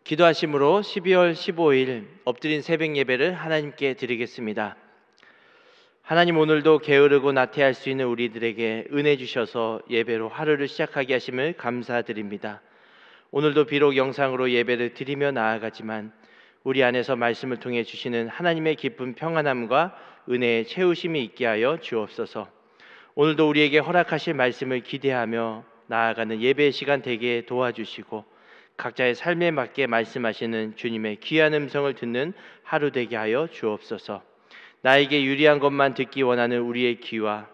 기도하심으로 12월 15일 엎드린 새벽 예배를 하나님께 드리겠습니다. 하나님, 오늘도 게으르고 나태할 수 있는 우리들에게 은혜 주셔서 예배로 하루를 시작하게 하심을 감사드립니다. 오늘도 비록 영상으로 예배를 드리며 나아가지만 우리 안에서 말씀을 통해 주시는 하나님의 깊은 평안함과 은혜의 채우심이 있게 하여 주옵소서. 오늘도 우리에게 허락하실 말씀을 기대하며 나아가는 예배의 시간 되게 도와주시고 각자의 삶에 맞게 말씀하시는 주님의 귀한 음성을 듣는 하루 되게 하여 주옵소서. 나에게 유리한 것만 듣기 원하는 우리의 귀와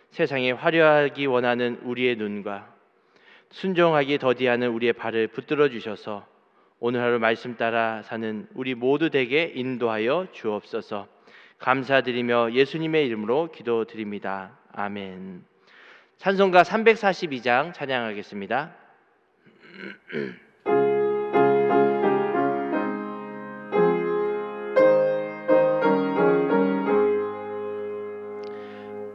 세상에 화려하기 원하는 우리의 눈과 순종하기 더디하는 우리의 발을 붙들어 주셔서 오늘 하루 말씀 따라 사는 우리 모두 되게 인도하여 주옵소서. 감사드리며 예수님의 이름으로 기도드립니다. 아멘. 찬송가 342장 찬양하겠습니다.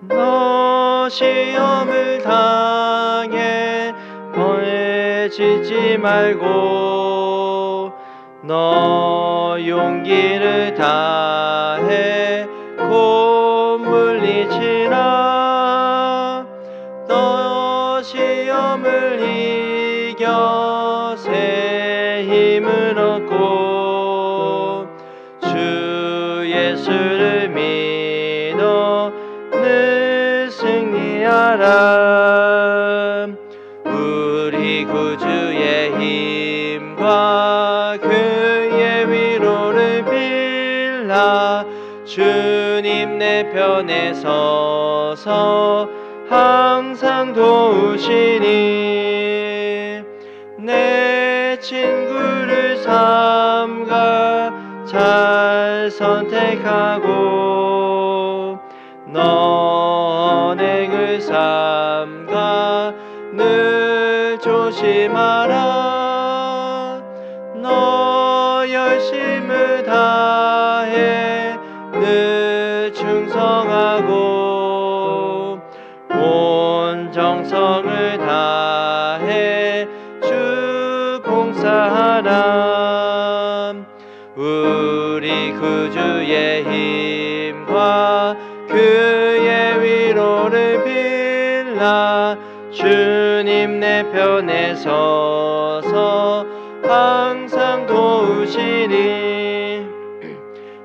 너 시험을 당해 보내지지 말고 너 용기를 다해 곧 물리치라. 너 시험을 이겨 새 힘을 얻고 주 예수를 믿어 늘 승리하라. 우리 구주의 힘과 그의 위로를 빌라. 주님 내 편에 서서 항상 도우시니 내 친구를 삼가 잘 선택하고 너 언행을 삼가 늘 조심하라. 너 열심을 다해 늘 충성하고 온 정성을 다해 주 봉사하라. 우리 구주의 힘과 그의 위로를 빌라. 주님 내 편에 서서 항상 도우시니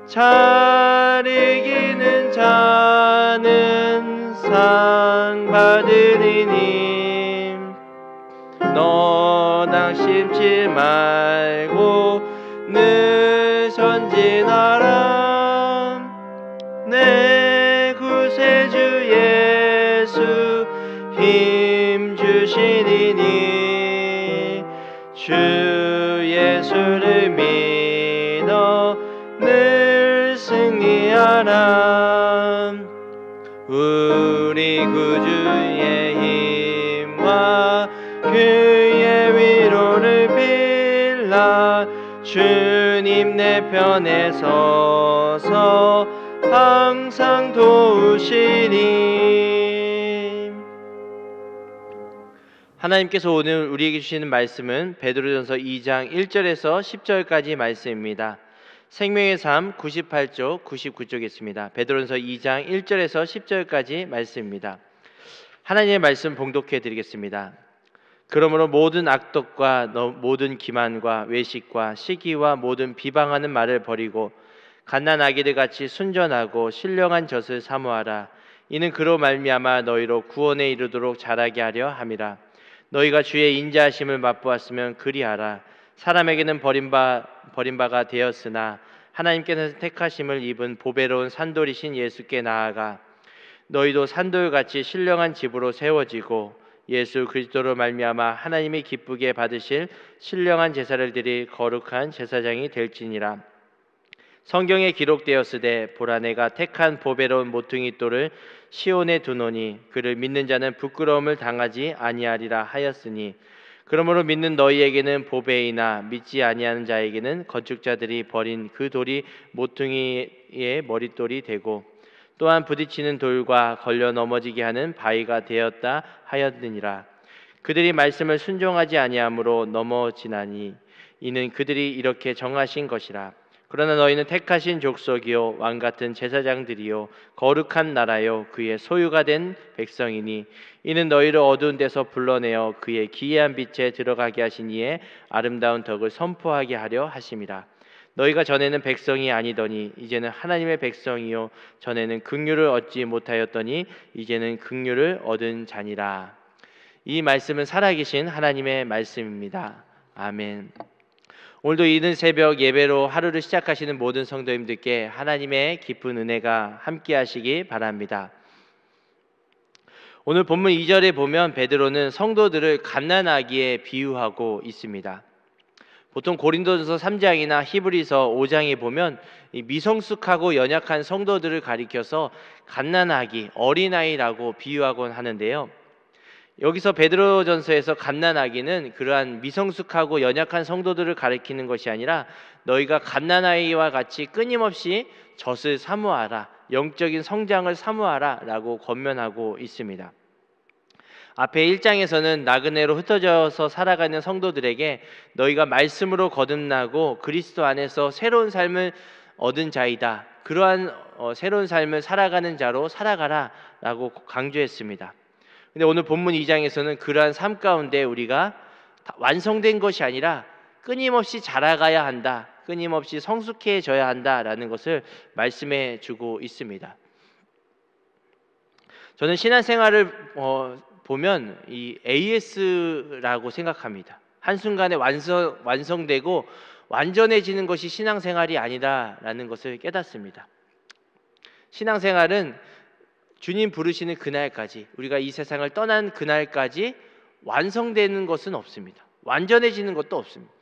잘 이기는 자는 상 받으리니 너 낙심치 말고 늘 전진하라. 내 구세주 예수 힘 주시리니 주 예수를 믿어 늘 승리하라. 우리 구주의 힘과 그의 위로를 빌라. 주님 내 편에 서서 항상 도우시니. 하나님께서 오늘 우리에게 주시는 말씀은 베드로전서 2장 1절에서 10절까지 말씀입니다. 생명의 삶 98쪽 99쪽에 있습니다. 베드로전서 2장 1절에서 10절까지 말씀입니다. 하나님의 말씀 봉독해 드리겠습니다. 그러므로 모든 악독과 모든 기만과 외식과 시기와 모든 비방하는 말을 버리고 갓난아기들 같이 순전하고 신령한 젖을 사모하라. 이는 그로 말미암아 너희로 구원에 이르도록 자라게 하려 함이라. 너희가 주의 인자하심을 맛보았으면 그리하라. 사람에게는 버림바가 되었으나 하나님께서 택하심을 입은 보배로운 산돌이신 예수께 나아가 너희도 산돌같이 신령한 집으로 세워지고 예수 그리스도로 말미암아 하나님이 기쁘게 받으실 신령한 제사를 드릴 거룩한 제사장이 될지니라. 성경에 기록되었으되 보라 내가 택한 보배로운 모퉁이 돌을 시온에 두노니 그를 믿는 자는 부끄러움을 당하지 아니하리라 하였으니 그러므로 믿는 너희에게는 보배이나 믿지 아니하는 자에게는 건축자들이 버린 그 돌이 모퉁이의 머릿돌이 되고 또한 부딪히는 돌과 걸려 넘어지게 하는 바위가 되었다 하였느니라. 그들이 말씀을 순종하지 아니하므로 넘어지나니 이는 그들이 이렇게 정하신 것이라. 그러나 너희는 택하신 족속이요 왕 같은 제사장들이요 거룩한 나라요 그의 소유가 된 백성이니 이는 너희를 어두운 데서 불러내어 그의 기이한 빛에 들어가게 하신 이의 아름다운 덕을 선포하게 하려 하심이라. 너희가 전에는 백성이 아니더니 이제는 하나님의 백성이요 전에는 긍휼을 얻지 못하였더니 이제는 긍휼을 얻은 자니라. 이 말씀은 살아계신 하나님의 말씀입니다. 아멘. 오늘도 이른 새벽 예배로 하루를 시작하시는 모든 성도님들께 하나님의 깊은 은혜가 함께 하시기 바랍니다. 오늘 본문 2절에 보면 베드로는 성도들을 갓난아기에 비유하고 있습니다. 보통 고린도전서 3장이나 히브리서 5장에 보면 이 미성숙하고 연약한 성도들을 가리켜서 갓난아기, 어린아이라고 비유하곤 하는데요. 여기서 베드로전서에서 갓난아기는 그러한 미성숙하고 연약한 성도들을 가리키는 것이 아니라 너희가 갓난아이와 같이 끊임없이 젖을 사모하라, 영적인 성장을 사모하라 라고 권면하고 있습니다. 앞에 1장에서는 나그네로 흩어져서 살아가는 성도들에게 너희가 말씀으로 거듭나고 그리스도 안에서 새로운 삶을 얻은 자이다, 그러한 새로운 삶을 살아가는 자로 살아가라 라고 강조했습니다. 근데 오늘 본문 2장에서는 그러한 삶 가운데 우리가 완성된 것이 아니라 끊임없이 자라가야 한다, 끊임없이 성숙해져야 한다라는 것을 말씀해 주고 있습니다. 저는 신앙생활을 보면 이 AS라고 생각합니다. 한순간에 완성되고 완전해지는 것이 신앙생활이 아니다라는 것을 깨닫습니다. 신앙생활은 주님 부르시는 그날까지, 우리가 이 세상을 떠난 그날까지 완성되는 것은 없습니다. 완전해지는 것도 없습니다.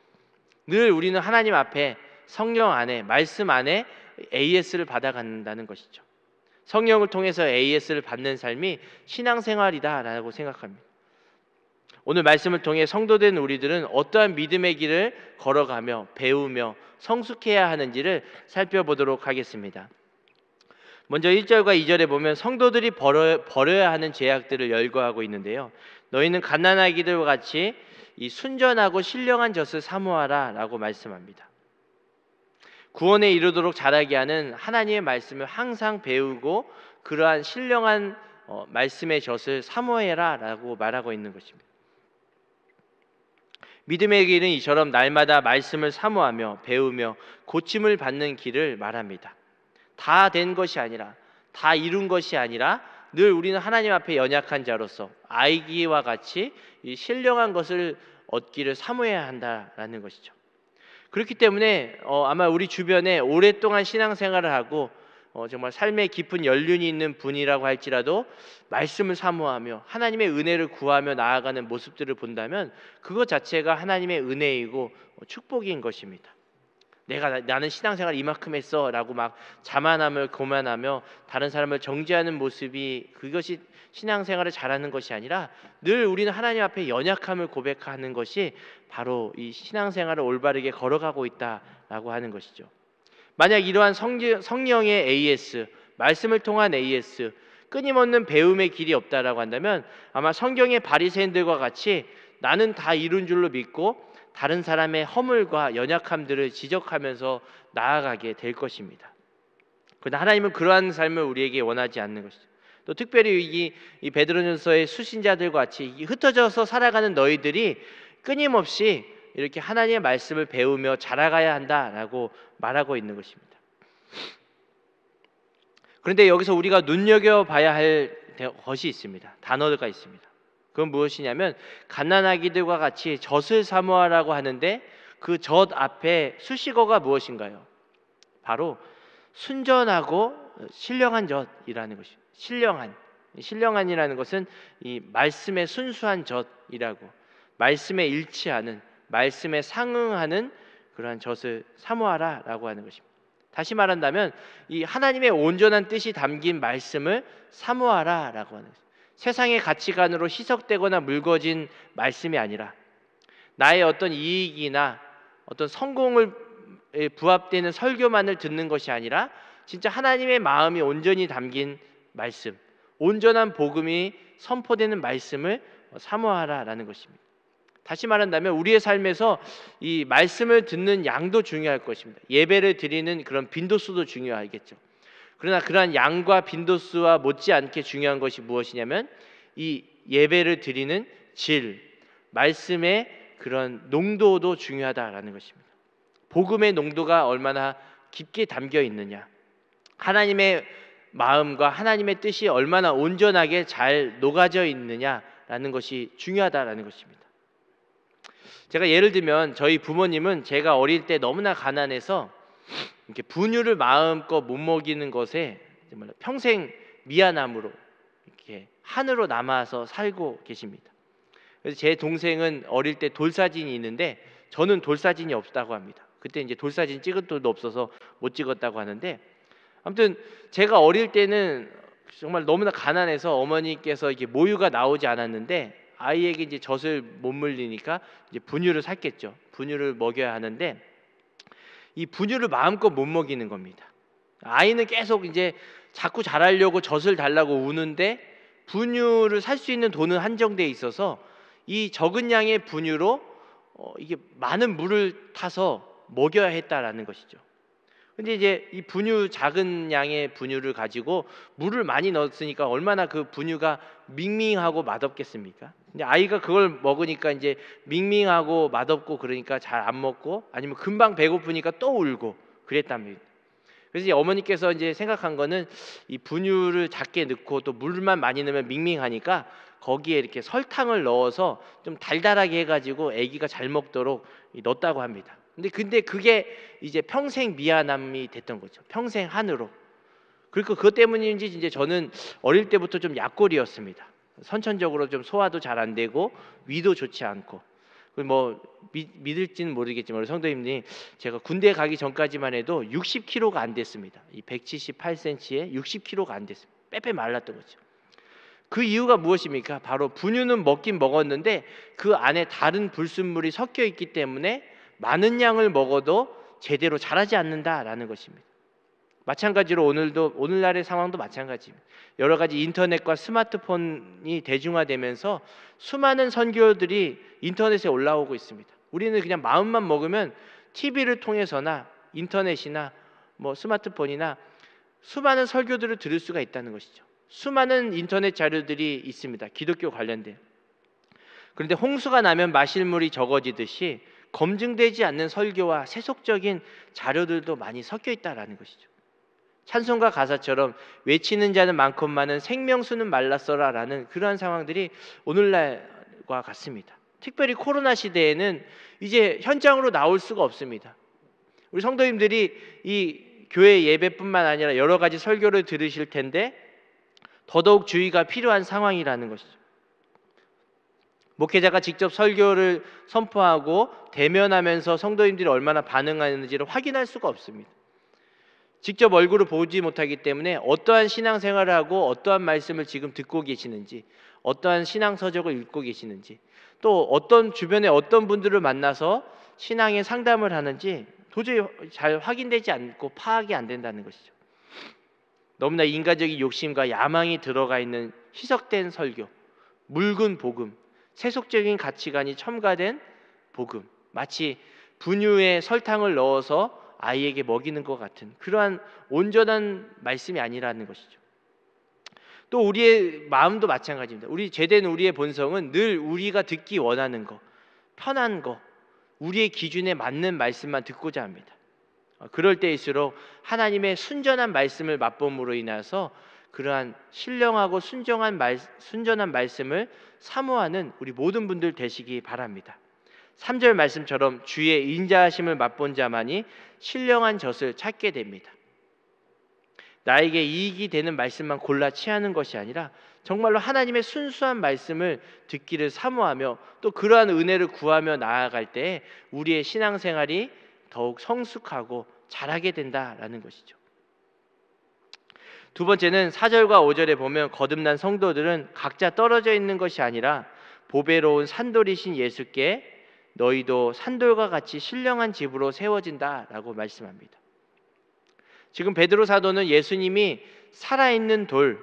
늘 우리는 하나님 앞에 성령 안에, 말씀 안에 AS를 받아간다는 것이죠. 성령을 통해서 AS를 받는 삶이 신앙생활이다라고 생각합니다. 오늘 말씀을 통해 성도된 우리들은 어떠한 믿음의 길을 걸어가며 배우며 성숙해야 하는지를 살펴보도록 하겠습니다. 먼저 1절과 2절에 보면 성도들이 버려야 하는 죄악들을 열거하고 있는데요. 너희는 갓난아기들과 같이 이 순전하고 신령한 젖을 사모하라 라고 말씀합니다. 구원에 이르도록 자라게 하는 하나님의 말씀을 항상 배우고 그러한 신령한 말씀의 젖을 사모해라 라고 말하고 있는 것입니다. 믿음의 길은 이처럼 날마다 말씀을 사모하며 배우며 고침을 받는 길을 말합니다. 다 된 것이 아니라, 다 이룬 것이 아니라 늘 우리는 하나님 앞에 연약한 자로서 아이기와 같이 이 신령한 것을 얻기를 사모해야 한다라는 것이죠. 그렇기 때문에 아마 우리 주변에 오랫동안 신앙생활을 하고 정말 삶에 깊은 연륜이 있는 분이라고 할지라도 말씀을 사모하며 하나님의 은혜를 구하며 나아가는 모습들을 본다면 그것 자체가 하나님의 은혜이고 축복인 것입니다. 나는 신앙생활 이만큼 했어라고 막 자만함을 고만하며 다른 사람을 정죄하는 모습이 그것이 신앙생활을 잘하는 것이 아니라 늘 우리는 하나님 앞에 연약함을 고백하는 것이 바로 이 신앙생활을 올바르게 걸어가고 있다라고 하는 것이죠. 만약 이러한 성령의 AS, 말씀을 통한 AS, 끊임없는 배움의 길이 없다라고 한다면 아마 성경의 바리새인들과 같이 나는 다 이룬 줄로 믿고 다른 사람의 허물과 연약함들을 지적하면서 나아가게 될 것입니다. 그러나 하나님은 그러한 삶을 우리에게 원하지 않는 것이죠. 또 특별히 이 베드로전서의 수신자들과 같이 흩어져서 살아가는 너희들이 끊임없이 이렇게 하나님의 말씀을 배우며 자라가야 한다라고 말하고 있는 것입니다. 그런데 여기서 우리가 눈여겨봐야 할 것이 있습니다. 단어가 있습니다. 그건 무엇이냐면 갓난아기들과 같이 젖을 사모하라고 하는데 그 젖 앞에 수식어가 무엇인가요? 바로 순전하고 신령한 젖이라는 것입니다. 신령한이라는 것은 이 말씀의 순수한 젖이라고, 말씀에 일치하는, 말씀에 상응하는 그러한 젖을 사모하라라고 하는 것입니다. 다시 말한다면 이 하나님의 온전한 뜻이 담긴 말씀을 사모하라라고 하는 것입니다. 세상의 가치관으로 희석되거나 묽어진 말씀이 아니라 나의 어떤 이익이나 어떤 성공을 부합되는 설교만을 듣는 것이 아니라 진짜 하나님의 마음이 온전히 담긴 말씀, 온전한 복음이 선포되는 말씀을 사모하라라는 것입니다. 다시 말한다면 우리의 삶에서 이 말씀을 듣는 양도 중요할 것입니다. 예배를 드리는 그런 빈도수도 중요하겠죠. 그러나 그러한 양과 빈도수와 못지않게 중요한 것이 무엇이냐면 이 예배를 드리는 질, 말씀의 그런 농도도 중요하다라는 것입니다. 복음의 농도가 얼마나 깊게 담겨 있느냐, 하나님의 마음과 하나님의 뜻이 얼마나 온전하게 잘 녹아져 있느냐라는 것이 중요하다라는 것입니다. 제가 예를 들면 저희 부모님은 제가 어릴 때 너무나 가난해서 이렇게 분유를 마음껏 못 먹이는 것에 정말 평생 미안함으로 이렇게 한으로 남아서 살고 계십니다. 그래서 제 동생은 어릴 때 돌사진이 있는데 저는 돌사진이 없다고 합니다. 그때 이제 돌사진 찍을 돈도 없어서 못 찍었다고 하는데, 아무튼 제가 어릴 때는 정말 너무나 가난해서 어머니께서 이게 모유가 나오지 않았는데 아이에게 이제 젖을 못 물리니까 이제 분유를 샀겠죠. 분유를 먹여야 하는데 이 분유를 마음껏 못 먹이는 겁니다. 아이는 계속 이제 자꾸 자라려고 젖을 달라고 우는데 분유를 살 수 있는 돈은 한정돼 있어서 이 적은 양의 분유로 이게 많은 물을 타서 먹여야 했다라는 것이죠. 근데 이제 이 분유, 작은 양의 분유를 가지고 물을 많이 넣었으니까 얼마나 그 분유가 밍밍하고 맛없겠습니까? 근데 아이가 그걸 먹으니까 이제 밍밍하고 맛없고 그러니까 잘 안 먹고, 아니면 금방 배고프니까 또 울고 그랬답니다. 그래서 이제 어머니께서 이제 생각한 거는 이 분유를 작게 넣고 또 물만 많이 넣으면 밍밍하니까 거기에 이렇게 설탕을 넣어서 좀 달달하게 해가지고 아기가 잘 먹도록 넣었다고 합니다. 근데 그게 이제 평생 미안함이 됐던 거죠. 평생 한으로. 그리고 그것 때문인지 이제 저는 어릴 때부터 좀 약골이었습니다. 선천적으로 좀 소화도 잘 안 되고 위도 좋지 않고, 뭐 믿을지는 모르겠지만 우리 성도님들이 제가 군대 가기 전까지만 해도 60kg가 안 됐습니다. 이 178cm에 60kg가 안 됐습니다. 빼빼 말랐던 거죠. 그 이유가 무엇입니까? 바로 분유는 먹긴 먹었는데 그 안에 다른 불순물이 섞여 있기 때문에 많은 양을 먹어도 제대로 자라지 않는다라는 것입니다. 마찬가지로 오늘날의 상황도 마찬가지입니다. 여러 가지 인터넷과 스마트폰이 대중화되면서 수많은 선교들이 인터넷에 올라오고 있습니다. 우리는 그냥 마음만 먹으면 TV를 통해서나 인터넷이나 뭐 스마트폰이나 수많은 설교들을 들을 수가 있다는 것이죠. 수많은 인터넷 자료들이 있습니다. 기독교 관련된. 그런데 홍수가 나면 마실 물이 적어지듯이 검증되지 않는 설교와 세속적인 자료들도 많이 섞여 있다라는 것이죠. 찬송가 가사처럼 외치는 자는 많건만은 생명수는 말랐어라라는 그러한 상황들이 오늘날과 같습니다. 특별히 코로나 시대에는 이제 현장으로 나올 수가 없습니다. 우리 성도님들이 이 교회 예배뿐만 아니라 여러 가지 설교를 들으실 텐데 더더욱 주의가 필요한 상황이라는 것이죠. 목회자가 직접 설교를 선포하고 대면하면서 성도님들이 얼마나 반응하는지를 확인할 수가 없습니다. 직접 얼굴을 보지 못하기 때문에 어떠한 신앙생활을 하고 어떠한 말씀을 지금 듣고 계시는지, 어떠한 신앙서적을 읽고 계시는지, 또 어떤 주변에 어떤 분들을 만나서 신앙의 상담을 하는지 도저히 잘 확인되지 않고 파악이 안 된다는 것이죠. 너무나 인간적인 욕심과 야망이 들어가 있는 희석된 설교, 묽은 복음, 세속적인 가치관이 첨가된 복음, 마치 분유에 설탕을 넣어서 아이에게 먹이는 것 같은 그러한 온전한 말씀이 아니라는 것이죠. 또 우리의 마음도 마찬가지입니다. 우리 죄된 우리의 본성은 늘 우리가 듣기 원하는 거, 편한 거, 우리의 기준에 맞는 말씀만 듣고자 합니다. 그럴 때일수록 하나님의 순전한 말씀을 맛봄으로 인해서 그러한 신령하고 순전한 말씀을 사모하는 우리 모든 분들 되시기 바랍니다. 3절 말씀처럼 주의 인자하심을 맛본 자만이 신령한 젖을 찾게 됩니다. 나에게 이익이 되는 말씀만 골라 취하는 것이 아니라 정말로 하나님의 순수한 말씀을 듣기를 사모하며 또 그러한 은혜를 구하며 나아갈 때 우리의 신앙생활이 더욱 성숙하고 잘하게 된다라는 것이죠. 두 번째는 4절과 5절에 보면 거듭난 성도들은 각자 떨어져 있는 것이 아니라 보배로운 산돌이신 예수께 너희도 산돌과 같이 신령한 집으로 세워진다라고 말씀합니다. 지금 베드로 사도는 예수님이 살아있는 돌,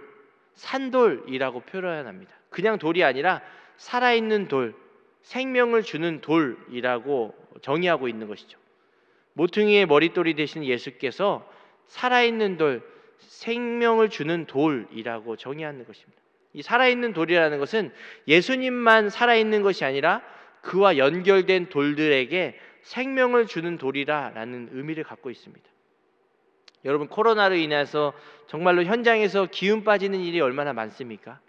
산돌이라고 표현합니다. 그냥 돌이 아니라 살아있는 돌, 생명을 주는 돌이라고 정의하고 있는 것이죠. 모퉁이의 머릿돌이 되신 예수께서 살아있는 돌, 생명을 주는 돌이라고 정의하는 것입니다. 이 살아있는 돌이라는 것은 예수님만 살아있는 것이 아니라 그와 연결된 돌들에게 생명을 주는 돌이라는 의미를 갖고 있습니다. 여러분, 코로나로 인해서 정말로 현장에서 기운 빠지는 일이 얼마나 많습니까?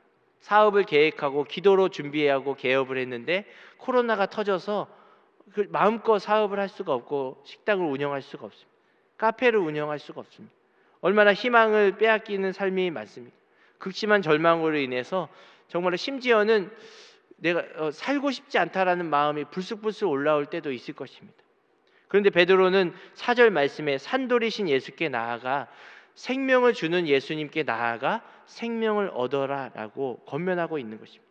사업을 계획하고 기도로 준비하고 개업을 했는데 코로나가 터져서 마음껏 사업을 할 수가 없고 식당을 운영할 수가 없습니다. 카페를 운영할 수가 없습니다. 얼마나 희망을 빼앗기는 삶이 많습니다. 극심한 절망으로 인해서 정말 심지어는 내가 살고 싶지 않다라는 마음이 불쑥불쑥 올라올 때도 있을 것입니다. 그런데 베드로는 4절 말씀에 산돌이신 예수께 나아가 생명을 주는 예수님께 나아가 생명을 얻어라라고 권면하고 있는 것입니다.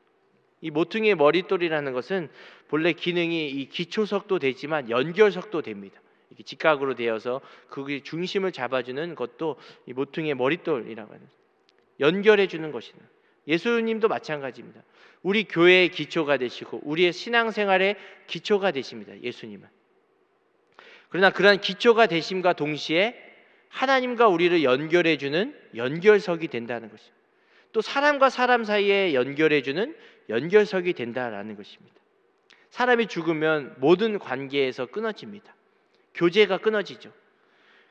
이 모퉁이의 머릿돌이라는 것은 본래 기능이 이 기초석도 되지만 연결석도 됩니다. 이렇게 직각으로 되어서 그 중심을 잡아주는 것도 이 모퉁이의 머릿돌이라고 하는, 연결해 주는 것이다. 예수님도 마찬가지입니다. 우리 교회의 기초가 되시고 우리의 신앙생활의 기초가 되십니다. 예수님은. 그러나 그러한 기초가 되심과 동시에 하나님과 우리를 연결해 주는 연결석이 된다는 것입니다. 또 사람과 사람 사이에 연결해 주는 연결석이 된다라는 것입니다. 사람이 죽으면 모든 관계에서 끊어집니다. 교제가 끊어지죠.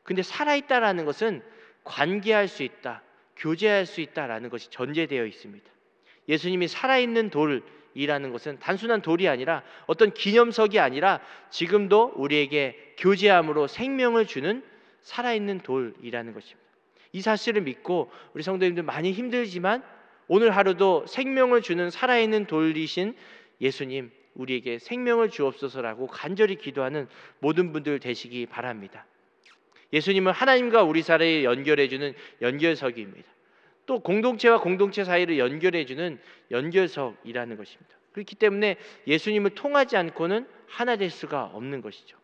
근데 살아있다라는 것은 관계할 수 있다, 교제할 수 있다라는 것이 전제되어 있습니다. 예수님이 살아있는 돌이라는 것은 단순한 돌이 아니라 어떤 기념석이 아니라 지금도 우리에게 교제함으로 생명을 주는 살아있는 돌이라는 것입니다. 이 사실을 믿고 우리 성도님들 많이 힘들지만 오늘 하루도 생명을 주는 살아있는 돌이신 예수님, 우리에게 생명을 주옵소서라고 간절히 기도하는 모든 분들 되시기 바랍니다. 예수님은 하나님과 우리 사이를 연결해주는 연결석입니다. 또 공동체와 공동체 사이를 연결해주는 연결석이라는 것입니다. 그렇기 때문에 예수님을 통하지 않고는 하나 될 수가 없는 것이죠.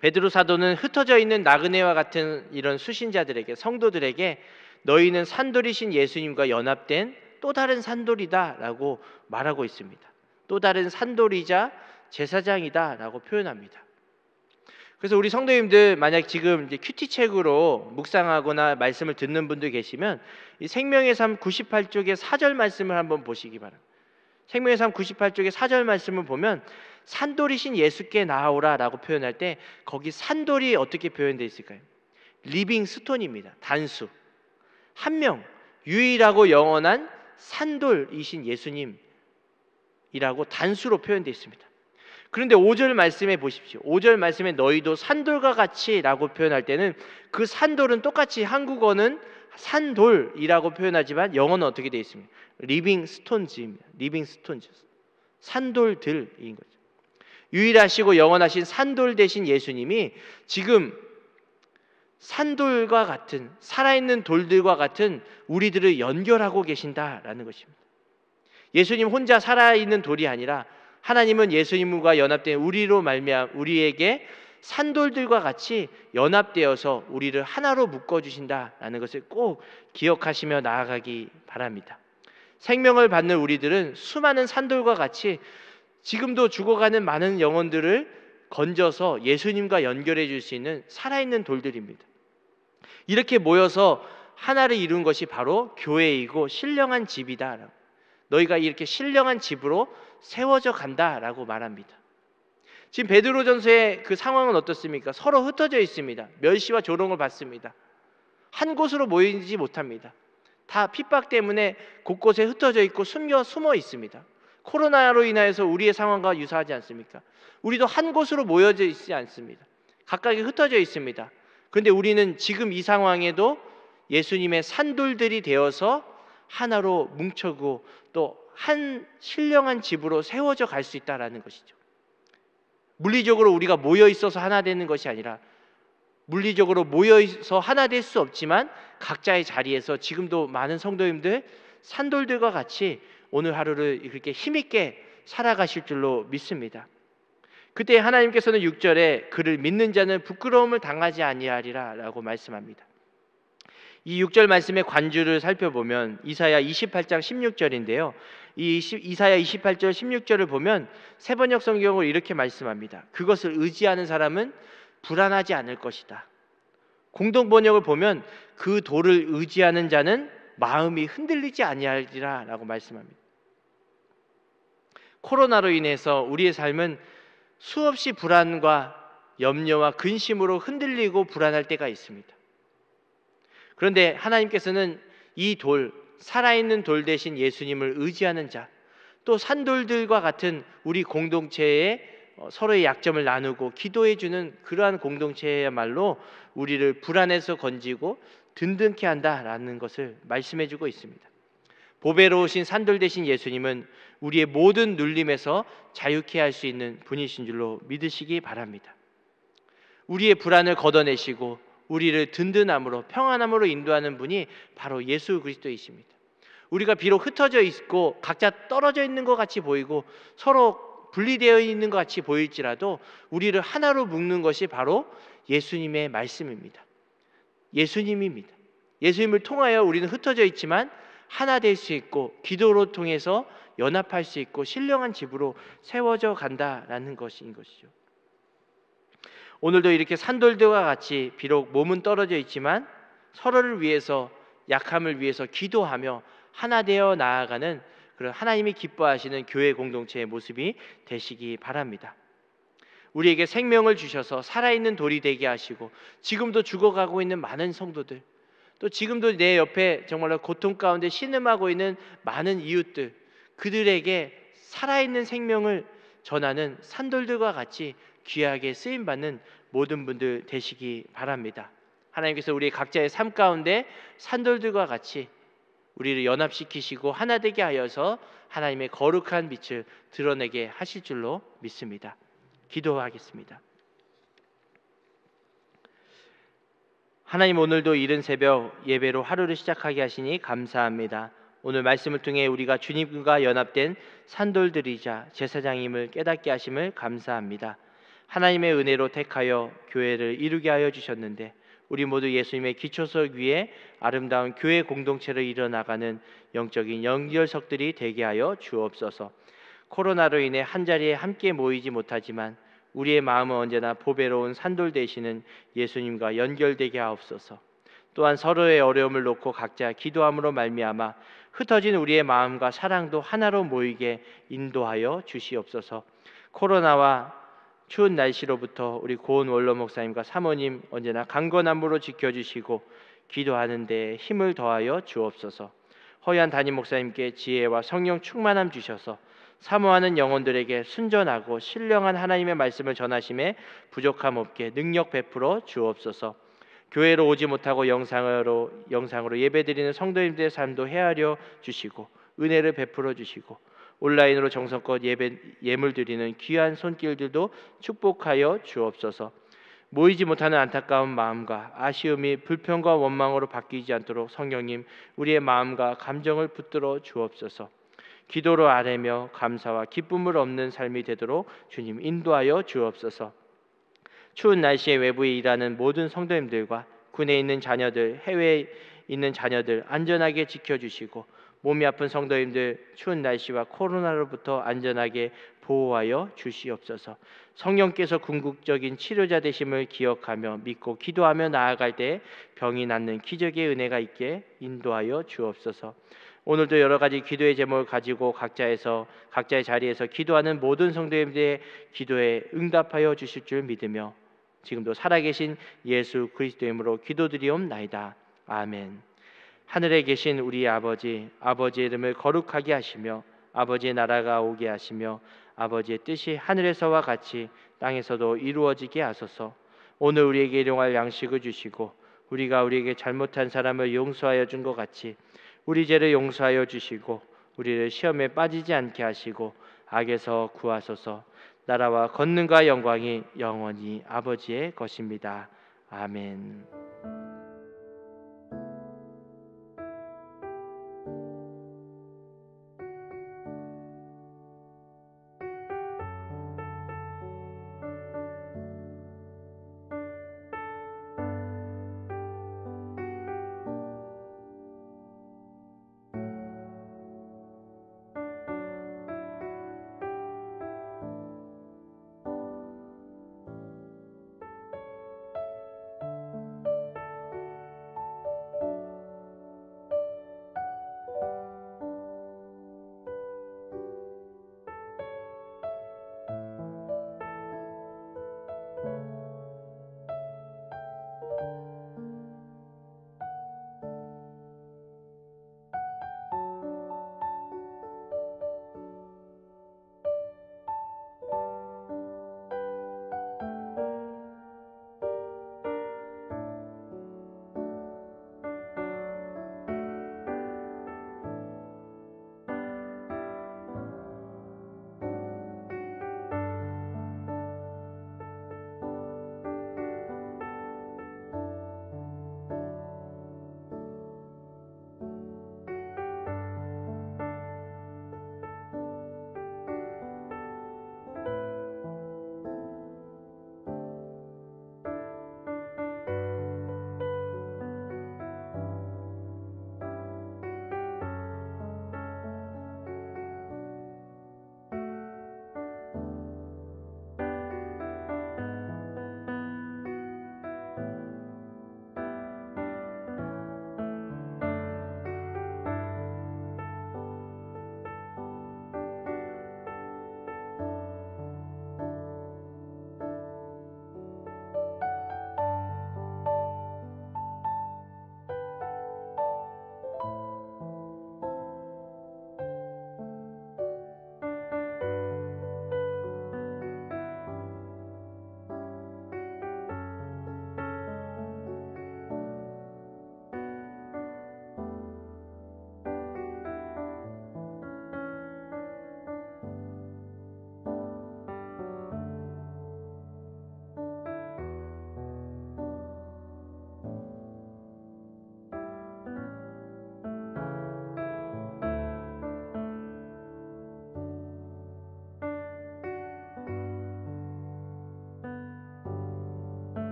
베드로 사도는 흩어져 있는 나그네와 같은 이런 수신자들에게, 성도들에게 너희는 산돌이신 예수님과 연합된 또 다른 산돌이다라고 말하고 있습니다. 또 다른 산돌이자 제사장이다라고 표현합니다. 그래서 우리 성도님들 만약 지금 이제 큐티책으로 묵상하거나 말씀을 듣는 분들 계시면 이 생명의 삶 98쪽의 4절 말씀을 한번 보시기 바랍니다. 생명의 삶 98쪽의 4절 말씀을 보면 산돌이신 예수께 나아오라라고 표현할 때 거기 산돌이 어떻게 표현되어 있을까요? 리빙 스톤입니다. 단수. 한 명, 유일하고 영원한 산돌이신 예수님이라고 단수로 표현되어 있습니다. 그런데 5절 말씀에 보십시오. 5절 말씀에 너희도 산돌과 같이라고 표현할 때는 그 산돌은 똑같이 한국어는 산돌이라고 표현하지만 영어는 어떻게 되어 있습니까? 리빙 스톤즈입니다. 리빙 스톤즈. 산돌들인 거죠. 유일하시고 영원하신 산돌 되신 예수님이 지금 산돌과 같은, 살아있는 돌들과 같은 우리들을 연결하고 계신다라는 것입니다. 예수님 혼자 살아있는 돌이 아니라 하나님은 예수님과 연합된 우리로 말미암아 우리에게 산돌들과 같이 연합되어서 우리를 하나로 묶어주신다라는 것을 꼭 기억하시며 나아가기 바랍니다. 생명을 받는 우리들은 수많은 산돌과 같이 지금도 죽어가는 많은 영혼들을 건져서 예수님과 연결해 줄 수 있는 살아있는 돌들입니다. 이렇게 모여서 하나를 이룬 것이 바로 교회이고 신령한 집이다. 너희가 이렇게 신령한 집으로 세워져 간다라고 말합니다. 지금 베드로전서의 그 상황은 어떻습니까? 서로 흩어져 있습니다. 멸시와 조롱을 받습니다. 한 곳으로 모이지 못합니다. 다 핍박 때문에 곳곳에 흩어져 있고 숨어 있습니다. 코로나로 인하여서 우리의 상황과 유사하지 않습니까? 우리도 한 곳으로 모여져 있지 않습니다. 각각이 흩어져 있습니다. 그런데 우리는 지금 이 상황에도 예수님의 산돌들이 되어서 하나로 뭉쳐고 또 한 신령한 집으로 세워져 갈 수 있다는 것이죠. 물리적으로 우리가 모여 있어서 하나 되는 것이 아니라 물리적으로 모여서 하나 될 수 없지만 각자의 자리에서 지금도 많은 성도님들 산돌들과 같이 오늘 하루를 그렇게 힘있게 살아가실 줄로 믿습니다. 그때 하나님께서는 6절에 그를 믿는 자는 부끄러움을 당하지 아니하리라 라고 말씀합니다. 이 6절 말씀의 관주를 살펴보면 이사야 28장 16절인데요. 이사야 28절 16절을 보면 세번역 성경으로 이렇게 말씀합니다. 그것을 의지하는 사람은 불안하지 않을 것이다. 공동 번역을 보면 그 돌을 의지하는 자는 마음이 흔들리지 아니하리라 라고 말씀합니다. 코로나로 인해서 우리의 삶은 수없이 불안과 염려와 근심으로 흔들리고 불안할 때가 있습니다. 그런데 하나님께서는 이 돌, 살아있는 돌 대신 예수님을 의지하는 자, 또 산돌들과 같은 우리 공동체에 서로의 약점을 나누고 기도해주는 그러한 공동체야말로 우리를 불안에서 건지고 든든케 한다라는 것을 말씀해주고 있습니다. 보배로우신 산돌 대신 예수님은 우리의 모든 눌림에서 자유케 할 수 있는 분이신 줄로 믿으시기 바랍니다. 우리의 불안을 걷어내시고 우리를 든든함으로 평안함으로 인도하는 분이 바로 예수 그리스도이십니다. 우리가 비록 흩어져 있고 각자 떨어져 있는 것 같이 보이고 서로 분리되어 있는 것 같이 보일지라도 우리를 하나로 묶는 것이 바로 예수님의 말씀입니다. 예수님입니다. 예수님을 통하여 우리는 흩어져 있지만 하나 될 수 있고 기도로 통해서 연합할 수 있고 신령한 집으로 세워져 간다라는 것인 것이죠. 오늘도 이렇게 산돌들과 같이 비록 몸은 떨어져 있지만 서로를 위해서, 약함을 위해서 기도하며 하나 되어 나아가는 그런 하나님이 기뻐하시는 교회 공동체의 모습이 되시기 바랍니다. 우리에게 생명을 주셔서 살아있는 돌이 되게 하시고 지금도 죽어가고 있는 많은 성도들, 또 지금도 내 옆에 정말로 고통 가운데 신음하고 있는 많은 이웃들, 그들에게 살아있는 생명을 전하는 산돌들과 같이 귀하게 쓰임받는 모든 분들 되시기 바랍니다. 하나님께서 우리 각자의 삶 가운데 산돌들과 같이 우리를 연합시키시고 하나 되게 하여서 하나님의 거룩한 빛을 드러내게 하실 줄로 믿습니다. 기도하겠습니다. 하나님, 오늘도 이른 새벽 예배로 하루를 시작하게 하시니 감사합니다. 오늘 말씀을 통해 우리가 주님과 연합된 산돌들이자 제사장임을 깨닫게 하심을 감사합니다. 하나님의 은혜로 택하여 교회를 이루게 하여 주셨는데 우리 모두 예수님의 기초석 위에 아름다운 교회 공동체를 이뤄나가는 영적인 연결석들이 되게 하여 주옵소서. 코로나로 인해 한자리에 함께 모이지 못하지만 우리의 마음은 언제나 보배로운 산돌 되시는 예수님과 연결되게 하옵소서. 또한 서로의 어려움을 놓고 각자 기도함으로 말미암아 흩어진 우리의 마음과 사랑도 하나로 모이게 인도하여 주시옵소서. 코로나와 추운 날씨로부터 우리 고은 원로 목사님과 사모님 언제나 강건함으로 지켜주시고 기도하는 데 힘을 더하여 주옵소서. 허연 담임 목사님께 지혜와 성령 충만함 주셔서 사모하는 영혼들에게 순전하고 신령한 하나님의 말씀을 전하심에 부족함 없게 능력 베풀어 주옵소서. 교회로 오지 못하고 영상으로 예배드리는 성도님들의 삶도 헤아려 주시고 은혜를 베풀어 주시고 온라인으로 정성껏 예물 드리는 귀한 손길들도 축복하여 주옵소서. 모이지 못하는 안타까운 마음과 아쉬움이 불평과 원망으로 바뀌지 않도록 성령님 우리의 마음과 감정을 붙들어 주옵소서. 기도로 아뢰며 감사와 기쁨을 얻는 삶이 되도록 주님 인도하여 주옵소서. 추운 날씨에 외부에 일하는 모든 성도님들과 군에 있는 자녀들, 해외에 있는 자녀들 안전하게 지켜주시고 몸이 아픈 성도님들 추운 날씨와 코로나로부터 안전하게 보호하여 주시옵소서. 성령께서 궁극적인 치료자 되심을 기억하며 믿고 기도하며 나아갈 때 병이 낫는 기적의 은혜가 있게 인도하여 주옵소서. 오늘도 여러 가지 기도의 제목을 가지고 각자의 자리에서 기도하는 모든 성도님들의 기도에 응답하여 주실 줄 믿으며 지금도 살아계신 예수 그리스도의 이름으로 기도드리옵나이다. 아멘. 하늘에 계신 우리 아버지의 이름을 거룩하게 하시며 아버지의 나라가 오게 하시며 아버지의 뜻이 하늘에서와 같이 땅에서도 이루어지게 하소서. 오늘 우리에게 일용할 양식을 주시고 우리가 우리에게 잘못한 사람을 용서하여 준 것 같이 우리 죄를 용서하여 주시고 우리를 시험에 빠지지 않게 하시고 악에서 구하소서. 나라와 권능과 영광이 영원히 아버지의 것입니다. 아멘.